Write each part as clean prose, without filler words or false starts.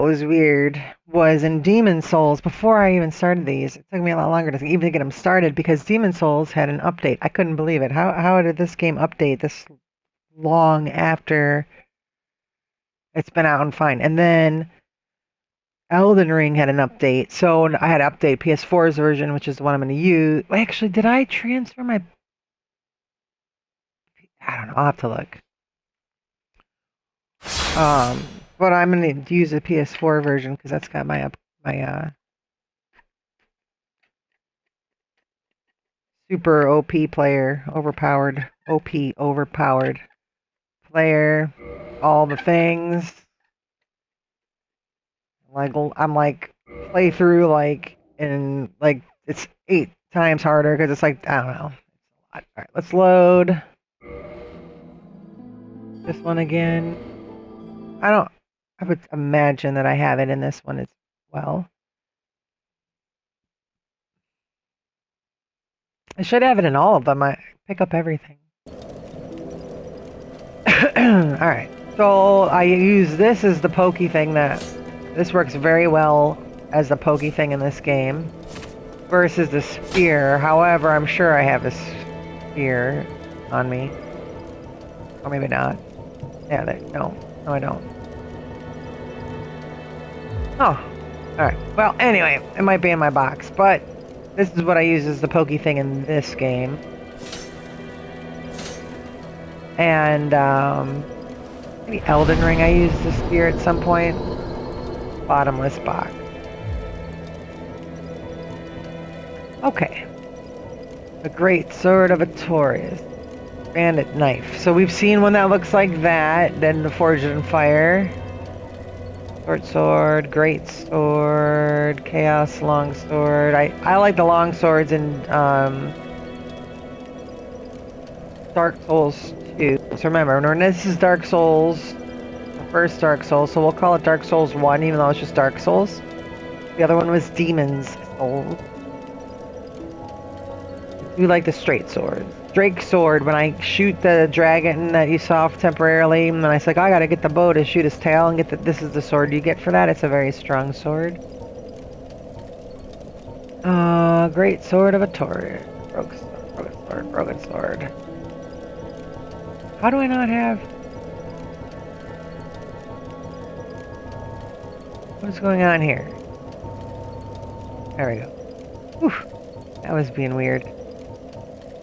was weird was in Demon Souls, before I even started these, it took me a lot longer to even get them started because Demon Souls had an update. I couldn't believe it. How did this game update this long after it's been out and fine? And then Elden Ring had an update, so I had to update PS4's version, which is the one I'm going to use. Actually, did I transfer my? I don't know. I'll have to look. Um, but I'm going to use the PS4 version because that's got my super OP player, overpowered player, all the things. Like I'm like playthrough like in like it's 8 times harder because it's like I don't know. All right, let's load this one again. I would imagine that I have it in this one as well. I should have it in all of them. I pick up everything. Alright, so I use this as the pokey thing this works very well as the pokey thing in this game versus the spear. However, I'm sure I have a spear on me. Or maybe not. Yeah, no, I don't. Oh, alright. Well, anyway, it might be in my box, but this is what I use as the pokey thing in this game. And, maybe Elden Ring I used the spear at some point. Bottomless box. Okay. The Great Sword of Artorias. Bandit Knife. So we've seen one that looks like that, then the Forged in Fire. Short Sword, Great Sword, Chaos Longsword. I like the long swords in Dark Souls 2. So remember, this is Dark Souls, the first Dark Souls, so we'll call it Dark Souls 1, even though it's just Dark Souls. The other one was Demon's Souls. We like the straight sword. Drake sword, when I shoot the dragon that you saw temporarily, and I was like, oh, I gotta get the bow to shoot his tail and get this is the sword you get for that. It's a very strong sword. Great Sword of Artorias. Broken sword. How do I not have... What's going on here? There we go. Whew. That was being weird.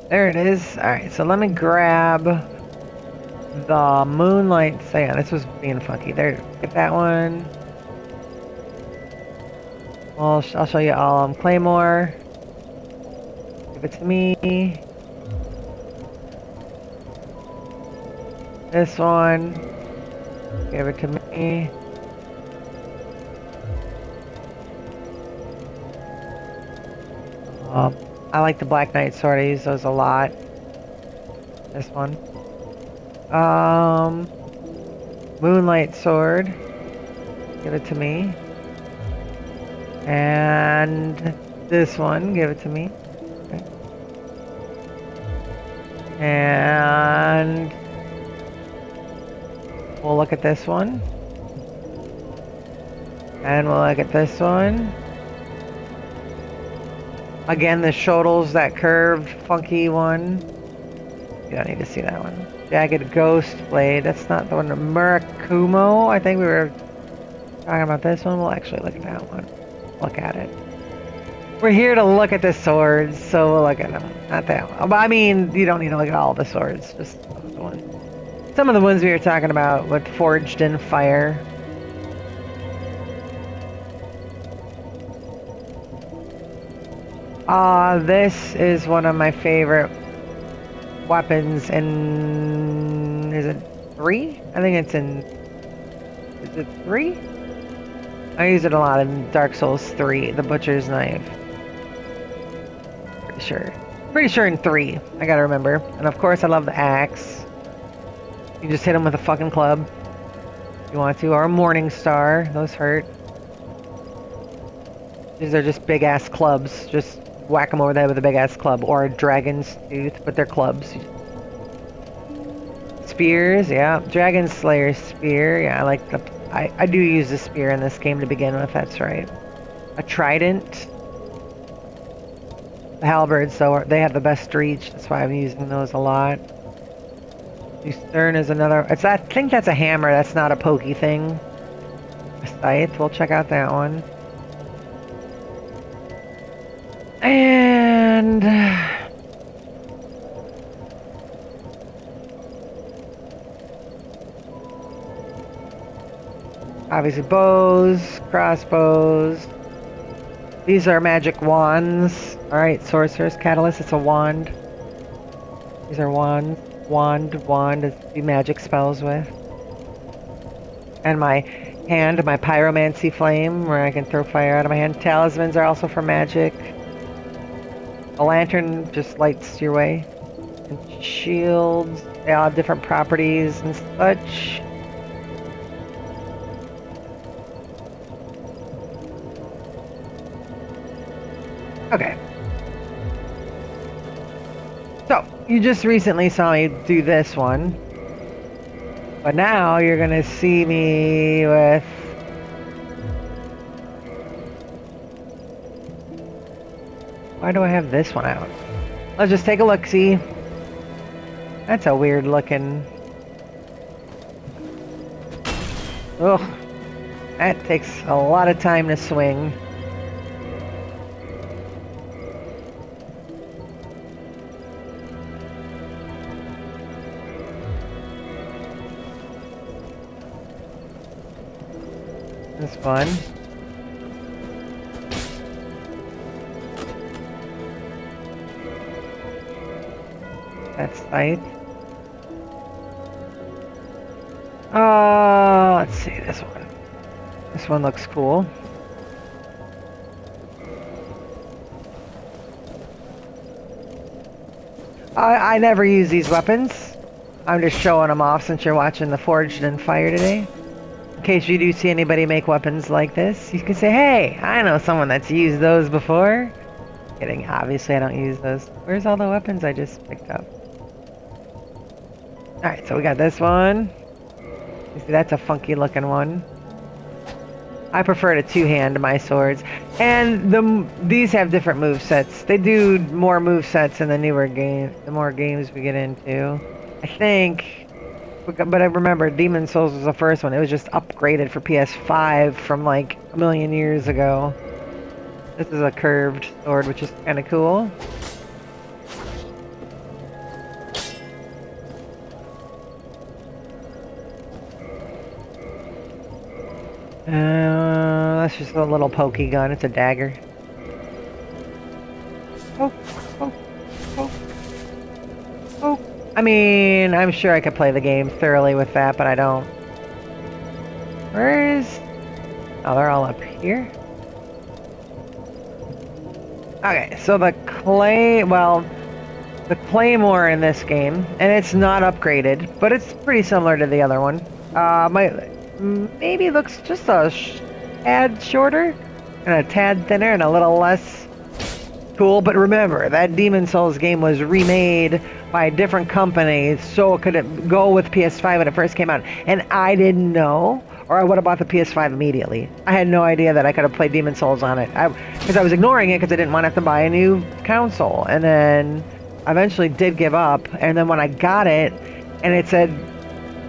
There it is. Alright, so let me grab the Moonlight. So yeah, this was being funky. There, get that one. Well, I'll show you all. Claymore. Give it to me. This one. Give it to me. I like the Black Knight sword. I use those a lot. This one. Moonlight sword. Give it to me. And this one. Give it to me. Okay. And we'll look at this one. And we'll look at this one. Again, the Shodels, that curved, funky one. You don't need to see that one. Jagged Ghost Blade. That's not the one. Murakumo. I think we were talking about this one. We'll actually look at that one. Look at it. We're here to look at the swords, so we'll look at them. Not that one. But I mean, you don't need to look at all the swords. Just the one. Some of the ones we were talking about with Forged in Fire. This is one of my favorite weapons in... Is it 3? I think it's in... Is it 3? I use it a lot in Dark Souls 3, the Butcher's Knife. Pretty sure. Pretty sure in 3. I gotta remember. And of course I love the axe. You just hit them with a fucking club. If you want to. Or a Morning Star. Those hurt. These are just big ass clubs. Just whack them over the head with a big ass club. Or a dragon's tooth, but they're clubs. Spears, yeah. Dragon Slayer spear. Yeah, I do use the spear in this game to begin with, that's right. A trident. The halberds, though, they have the best reach. That's why I'm using those a lot. Lucerne is another... I think that's a hammer. That's not a pokey thing. A scythe. We'll check out that one. And... obviously bows, crossbows. These are magic wands. Alright, sorcerer's catalyst. It's a wand. These are wands. Wand to do magic spells with. And my hand, my pyromancy flame, where I can throw fire out of my hand. Talismans are also for magic. A lantern just lights your way. And shields, they all have different properties and such. Okay. So, you just recently saw me do this one. But now you're gonna see me with... why do I have this one out? Let's just take a look-see. That's a weird looking... ugh. That takes a lot of time to swing. This one. That's scythe. Let's see this one. This one looks cool. I never use these weapons. I'm just showing them off since you're watching the Forged in Fire today. In case you do see anybody make weapons like this, you can say, hey, I know someone that's used those before. Kidding, obviously I don't use those. Where's all the weapons I just picked up? Alright, so we got this one. You see, that's a funky looking one. I prefer to two-hand my swords. And these have different move sets. They do more move sets in the newer game, the more games we get into. I think, but I remember Demon Souls was the first one. It was just upgraded for PS5 from like a million years ago. This is a curved sword, which is kind of cool. That's just a little pokey gun. It's a dagger. Oh, oh, oh, oh. I mean, I'm sure I could play the game thoroughly with that, but I don't. Where is... oh, they're all up here. Okay, so the the claymore in this game, and it's not upgraded, but it's pretty similar to the other one. Maybe looks just a tad shorter, and a tad thinner, and a little less cool. But remember, that Demon Souls game was remade by a different company, so it could go with PS5 when it first came out. And I didn't know, or I would have bought the PS5 immediately. I had no idea that I could have played Demon Souls on it. Because I was ignoring it because I didn't want to have to buy a new console. And then I eventually did give up. And then when I got it, and it said,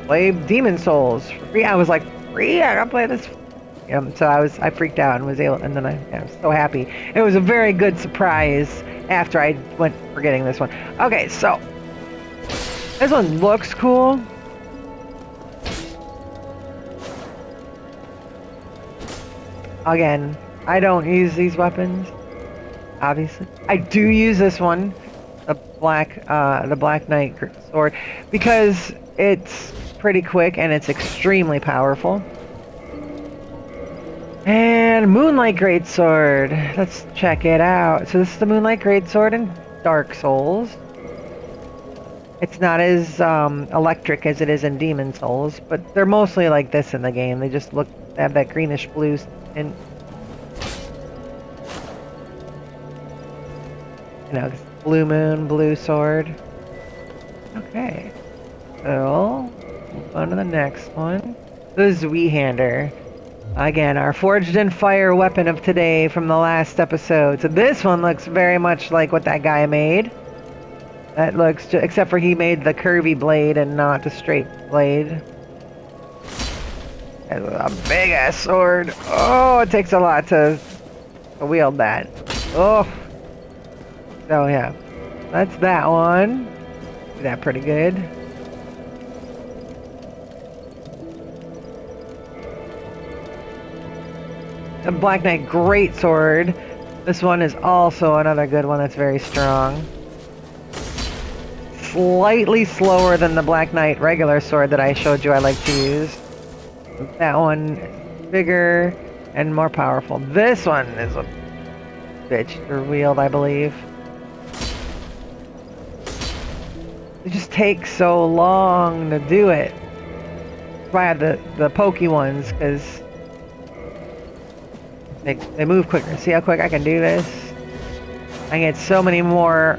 play Demon Souls for free, I was like, free? I gotta play this. So I freaked out and was able, and then I was so happy. It was a very good surprise after I went for getting this one. Okay, so this one looks cool. Again, I don't use these weapons, obviously. I do use this one, the Black Knight sword, because it's pretty quick and it's extremely powerful. And Moonlight Greatsword. Let's check it out. So this is the Moonlight Greatsword in Dark Souls. It's not as electric as it is in Demon Souls, but they're mostly like this in the game. They just they have that greenish blue and blue moon, blue sword. Okay. So move on to the next one. The Zweihander. Again, our forged in fire weapon of today from the last episode. So this one looks very much like what that guy made. That looks, except for he made the curvy blade and not the straight blade. That's a big ass sword. Oh, it takes a lot to wield that. Oh. So yeah, that's that one. Did that pretty good. The Black Knight Great Sword. This one is also another good one that's very strong. Slightly slower than the Black Knight regular sword that I showed you I like to use. That one is bigger and more powerful. This one is a bitch to wield, I believe. It just takes so long to do it. That's why I have the pokey ones, because they move quicker. See how quick I can do this? I get so many more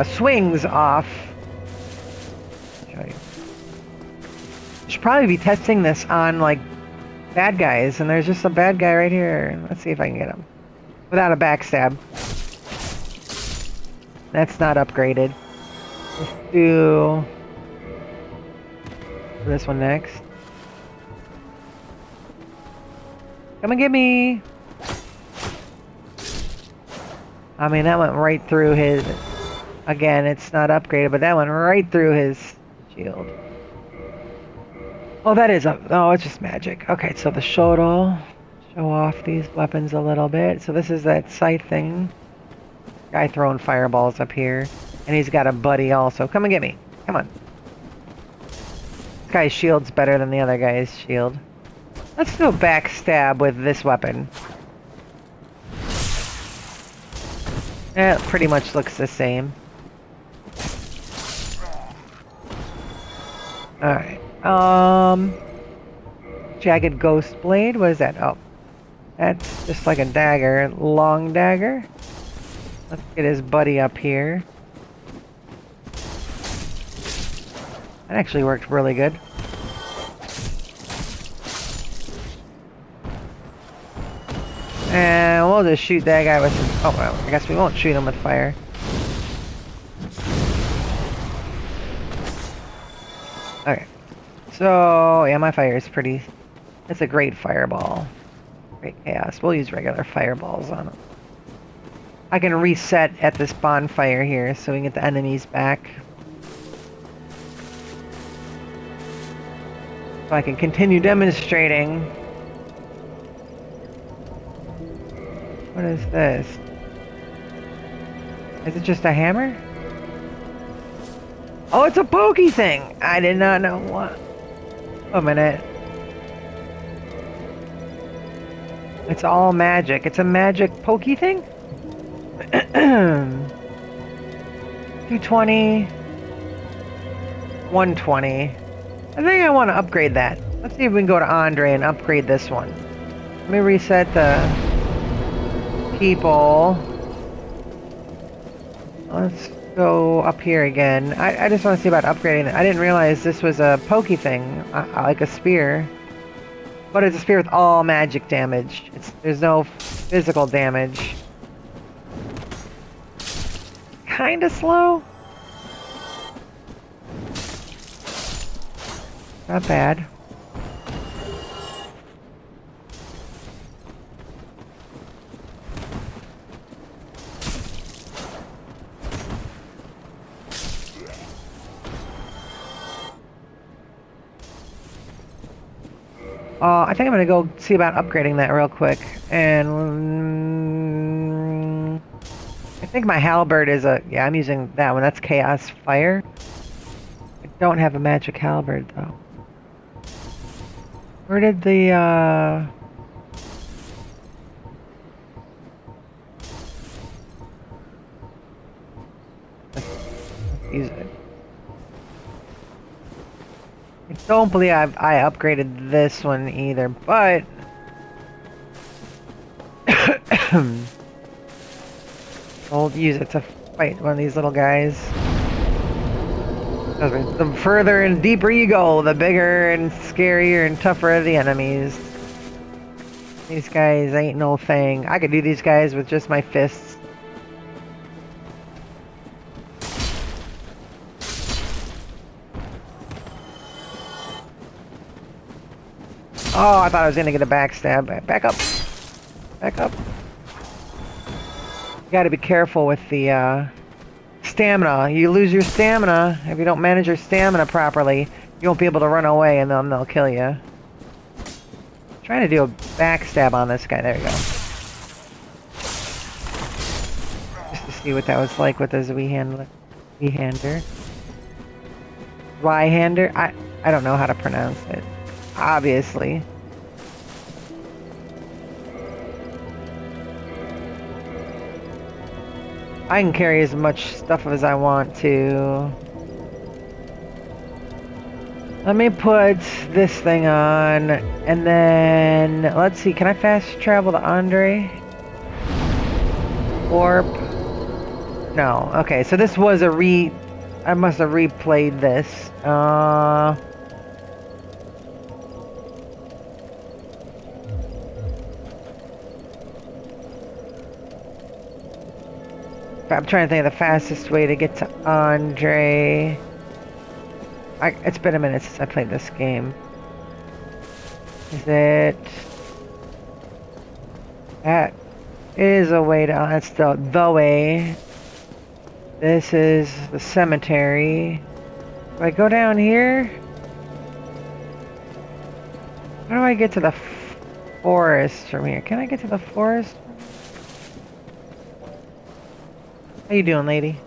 swings off. Show you. Should probably be testing this on like bad guys, and there's just a bad guy right here. Let's see if I can get him without a backstab. That's not upgraded. Let's do this one next. Come and get me. I mean, that went right through his... Again, it's not upgraded, but that went right through his shield. Oh, that is... Oh, it's just magic. Okay, so the Shodol. Show off these weapons a little bit. So this is that scythe thing. Guy throwing fireballs up here. And he's got a buddy also. Come and get me. Come on. This guy's shield's better than the other guy's shield. Let's do a backstab with this weapon. It pretty much looks the same. Alright. Jagged Ghost Blade. What is that? Oh. That's just like a dagger. Long dagger. Let's get his buddy up here. That actually worked really good. And we'll just shoot that guy with some... Oh, well, I guess we won't shoot him with fire. Okay. So, yeah, my fire is pretty... It's a great fireball. Great chaos. We'll use regular fireballs on him. I can reset at this bonfire here so we can get the enemies back. So I can continue demonstrating. What is this? Is it just a hammer? Oh, it's a pokey thing! I did not know what. A minute. It's all magic. It's a magic pokey thing? 220. 120. I think I want to upgrade that. Let's see if we can go to Andre and upgrade this one. Let me reset the people. Let's go up here again. I just want to see about upgrading it. I didn't realize this was a pokey thing, like a spear. But it's a spear with all magic damage. There's no physical damage. Kinda slow. Not bad. I think I'm gonna go see about upgrading that real quick. And I think my halberd is a... Yeah, I'm using that one. That's Chaos Fire. I don't have a magic halberd, though. Where did the, Let's use it. I don't believe I upgraded this one either, but... I'll use it to fight one of these little guys. The further and deeper you go, the bigger and scarier and tougher are the enemies. These guys ain't no thing. I could do these guys with just my fists. Oh, I thought I was gonna get a backstab. Back up. Back up. You gotta be careful with the stamina. You lose your stamina. If you don't manage your stamina properly, you won't be able to run away and then they'll kill you. Trying to do a backstab on this guy. There you go. Just to see what that was like with the Zweihander. Zweihander? I don't know how to pronounce it. Obviously. I can carry as much stuff as I want to. Let me put this thing on, and then, let's see, can I fast travel to Andre? Orb? No, okay, so this was I must have replayed this. I'm trying to think of the fastest way to get to Andre. It's been a minute since I played this game. Is it... That is a way to... That's the way. This is the cemetery. Do I go down here? How do I get to the forest from here? Can I get to the forest? How you doing, lady?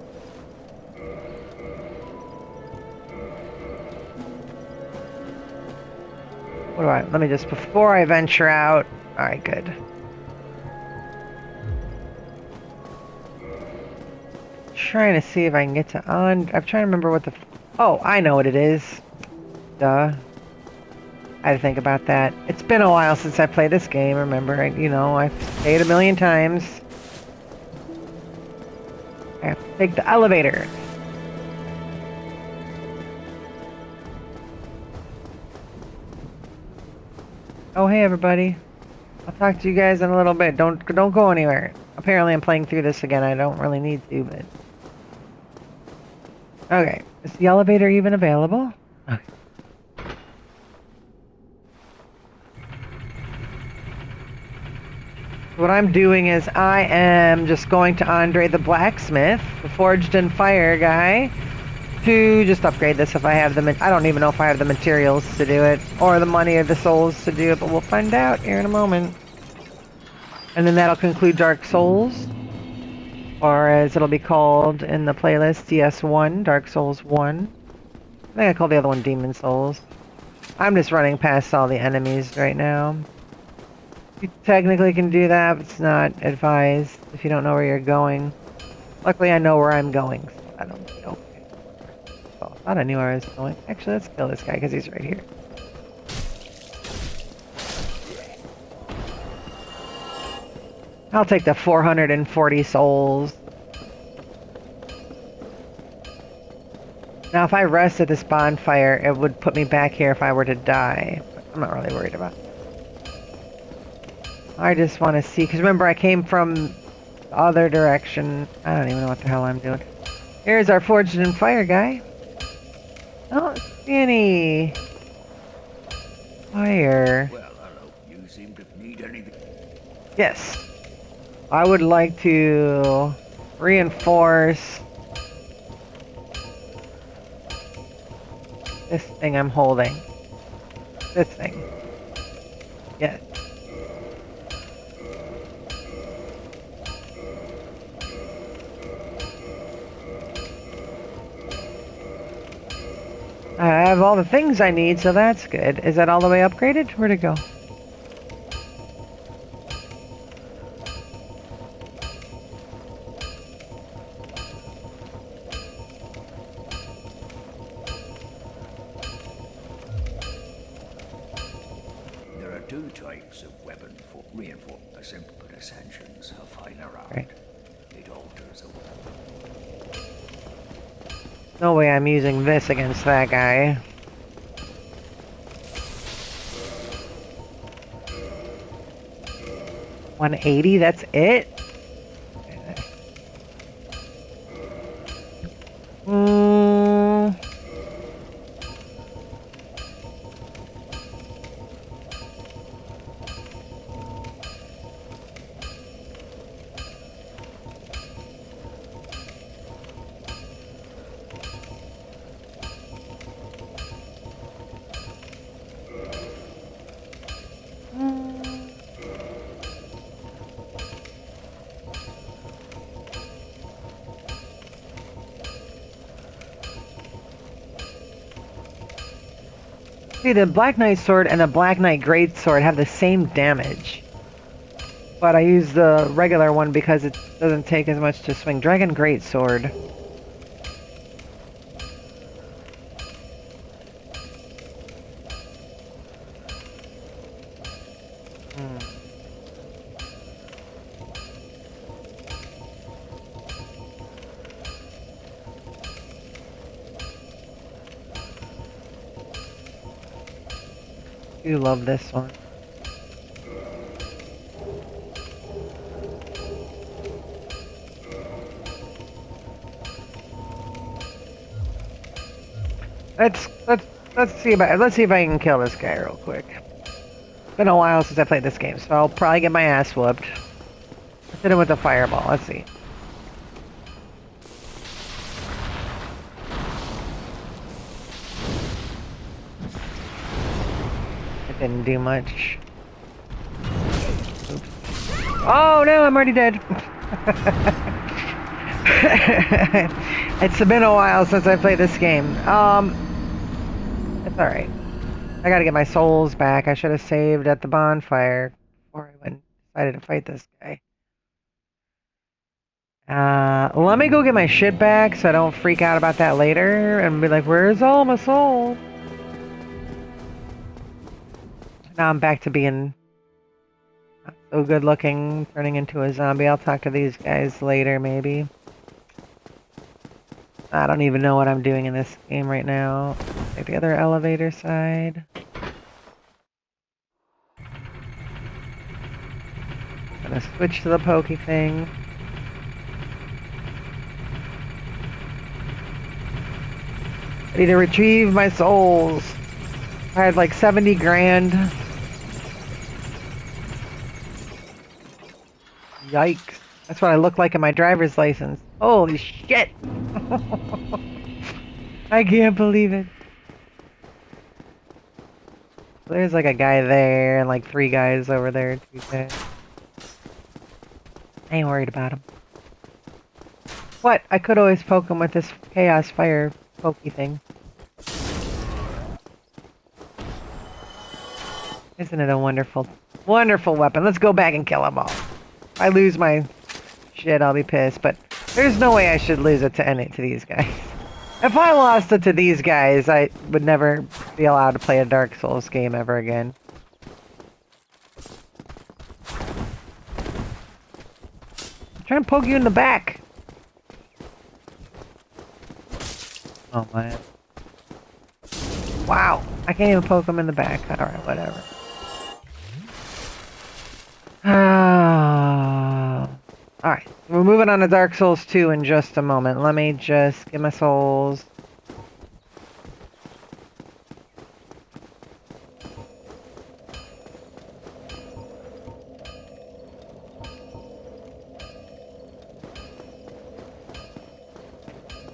What do I... Let me just... Before I venture out... Alright, good. Trying to see if I can get to I'm trying to remember what the... Oh, I know what it is. Duh. I had to think about that. It's been a while since I played this game, remember? I've played a million times. I have to take the elevator. Oh, hey everybody. I'll talk to you guys in a little bit. Don't go anywhere. Apparently I'm playing through this again. I don't really need to, but... Okay. Is the elevator even available? Okay. What I'm doing is I am just going to Andre the Blacksmith, the Forged in Fire guy, to just upgrade this if I have the... I don't even know if I have the materials to do it, or the money or the souls to do it, but we'll find out here in a moment. And then that'll conclude Dark Souls, or as it'll be called in the playlist, ds1, Dark Souls 1. I think I called the other one Demon Souls. I'm just running past all the enemies right now. You technically can do that, but it's not advised if you don't know where you're going. Luckily I know where I'm going, so I don't know. Oh, I thought I knew where I was going. Actually, let's kill this guy because he's right here. I'll take the 440 souls. Now if I rest at this bonfire, it would put me back here if I were to die. But I'm not really worried about it. I just want to see, because remember I came from the other direction. I don't even know what the hell I'm doing. Here's our Forged in Fire guy. I don't see any fire. Well, hello. You seem to need anything. Yes. I would like to reinforce this thing I'm holding. This thing. Yes. I have all the things I need, so that's good. Is that all the way upgraded? Where'd it go? There are two types of weapon for reinforce a simple ascensions of finer art. Right. It alters a No way I'm using this against that guy. $180, that's it? Hmm. See, the Black Knight sword and the Black Knight Great Sword have the same damage. But I use the regular one because it doesn't take as much to swing. Dragon Great Sword. You love this one. Let's see if I can kill this guy real quick. It's been a while since I played this game, so I'll probably get my ass whooped. Let's hit him with a fireball. Let's see. It didn't do much. Oops. Oh no, I'm already dead. It's been a while since I played this game. It's alright. I gotta get my souls back. I should have saved at the bonfire before I went decided to fight this guy. Let me go get my shit back so I don't freak out about that later and be like, where's all my souls? Now I'm back to being not so good looking, turning into a zombie. I'll talk to these guys later, maybe. I don't even know what I'm doing in this game right now. Take the other elevator side. Gonna switch to the pokey thing. I need to retrieve my souls. I had like 70 grand. Yikes. That's what I look like in my driver's license. Holy shit! I can't believe it. There's like a guy there and like 3 guys over there. 2 guys. I ain't worried about him. What? I could always poke him with this chaos fire pokey thing. Isn't it a wonderful, wonderful weapon? Let's go back and kill them all. If I lose my shit, I'll be pissed, but there's no way I should lose it to these guys. If I lost it to these guys, I would never be allowed to play a Dark Souls game ever again. I'm trying to poke you in the back. Oh man. Wow. I can't even poke him in the back. Alright, whatever. Alright, we're moving on to Dark Souls 2 in just a moment. Let me just get my souls.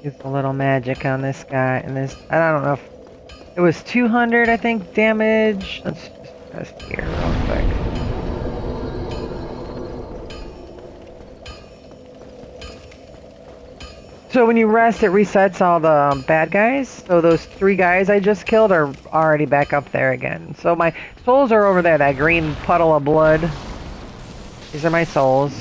Use a little magic on this guy, and this, I don't know if it was 200, I think, damage. Let's just test here real quick. So when you rest, it resets all the bad guys. So those 3 guys I just killed are already back up there again. So my souls are over there, that green puddle of blood. These are my souls.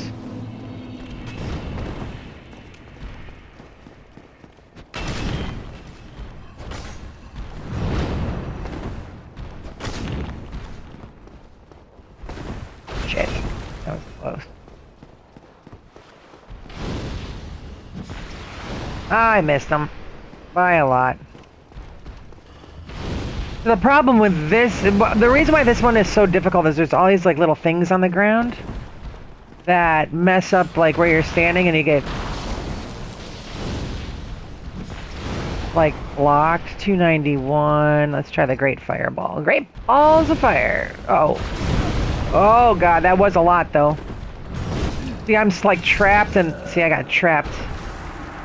Shit, that was close. I missed them. by a lot. The problem with this, the reason why this one is so difficult is there's all these like little things on the ground that mess up like where you're standing, and you get like blocked. 291. Let's try the Great Fireball. Great Balls of Fire. Oh. Oh god, that was a lot though. See, I'm just like trapped, and see, I got trapped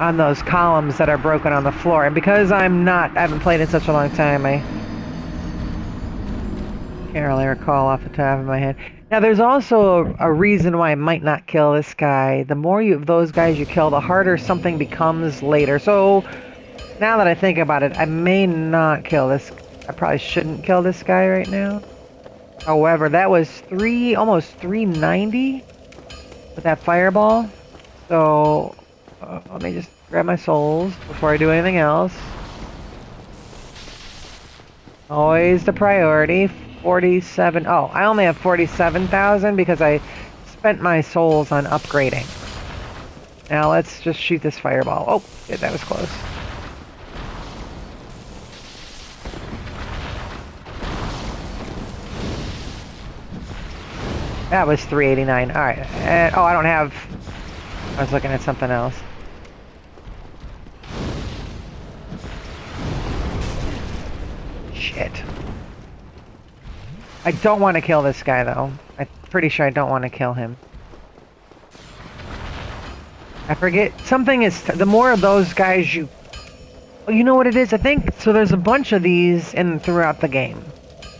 on those columns that are broken on the floor. And because I haven't played in such a long time, I can't really recall off the top of my head. Now, there's also a reason why I might not kill this guy. The more of those guys you kill, the harder something becomes later. So, now that I think about it, I may not kill this. I probably shouldn't kill this guy right now. However, that was almost 390 with that fireball. So, let me just grab my souls before I do anything else. Always the priority. 47. Oh, I only have 47,000 because I spent my souls on upgrading. Now let's just shoot this fireball. Oh, shit, that was close. That was 389. All right. And, oh, I don't have... I was looking at something else. Shit. I don't want to kill this guy, though. I'm pretty sure I don't want to kill him. I forget. Something is... the more of those guys you... Well, you know what it is? I think... So there's a bunch of these throughout the game.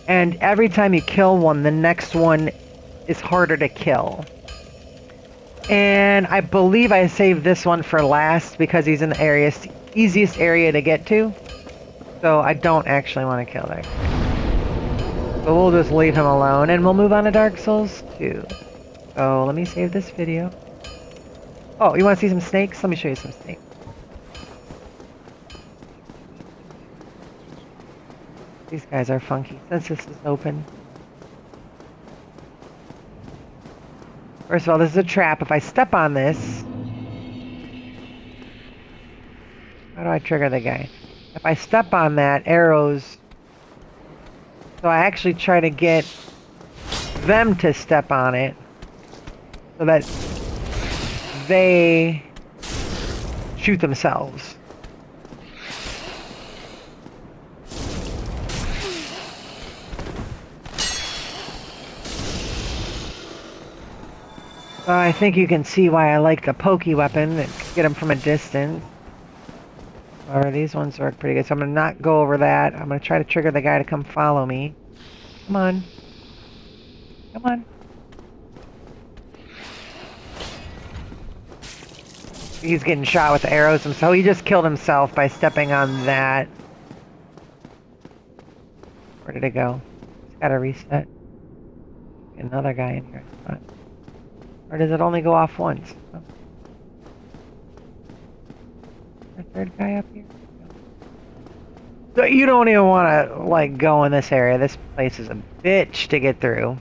And every time you kill one, the next one is harder to kill. And I believe I saved this one for last because he's in the easiest area to get to. So I don't actually want to kill that guy. So we'll just leave him alone, and we'll move on to Dark Souls 2. So let me save this video. Oh, you want to see some snakes? Let me show you some snakes. These guys are funky, since this is open. First of all, this is a trap. If I step on this... How do I trigger the guy? If I step on that, arrows... So I actually try to get them to step on it so that they shoot themselves. So I think you can see why I like the pokey weapon and get them from a distance. However, these ones work pretty good, so I'm going to not go over that. I'm going to try to trigger the guy to come follow me. Come on. Come on. He's getting shot with the arrows himself. He just killed himself by stepping on that. Where did it go? It's got to reset. Another guy in here. Or does it only go off once? Oh. The third guy up here? So you don't even want to, like, go in this area. This place is a bitch to get through.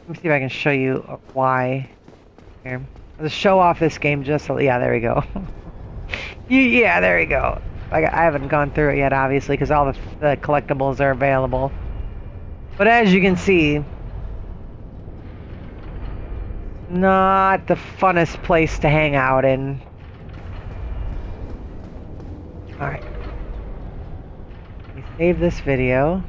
Let me see if I can show you why. Here. Let's show off this game just so... Yeah, there we go. Yeah, there we go. I haven't gone through it yet, obviously, because all the collectibles are available. But as you can see... Not the funnest place to hang out in. Alright. Let me save this video.